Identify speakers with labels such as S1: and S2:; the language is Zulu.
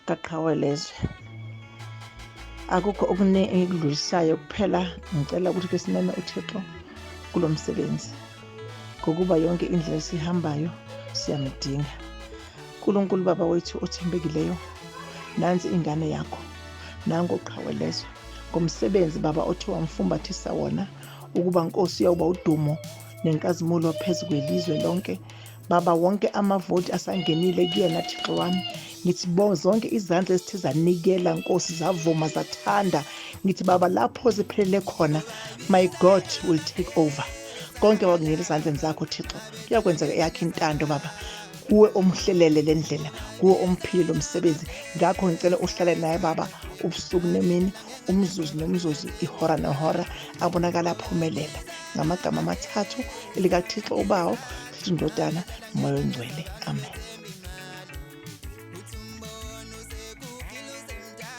S1: kaQhawelezwe. Akukho ekudlulisayo kuphela ngicela ukuthi ke simeme uThixo kulo msebenzi, ngokuba yonke indlela esihambayo siyamdinga. uNkulunkulu Baba wethu othembekileyo, nansi ingane yakho, nangu uQhawelezwe ngomsebenzi Baba othe wamfumbathisa wona ukuba Nkosi yawuba udumo nenkazimulo phezu kwelizwe lonke. Baba, wonke amavoti asangenile kuyena Thixo wami, ngithi zonke izandla ezithe zanikela Nkosi, zavuma, zathanda, ngithi Baba lapho ziphelele khona, my God will take over. Konke wakungena ezandleni zakho Thixo, kuyakwenzeka yakhe intando Baba, kuwe omhlelele le ndlela, kuwe omphile lo msebenzi. Ngakho ngicela uhlale naye Baba ubusuku nemini, umzuzu nomzuzu, ihora nehora, abonakala aphumelela ngamagama amathathu elikaThixo ubawo, Thixo Indodana, Moya Ongcwele. Amen.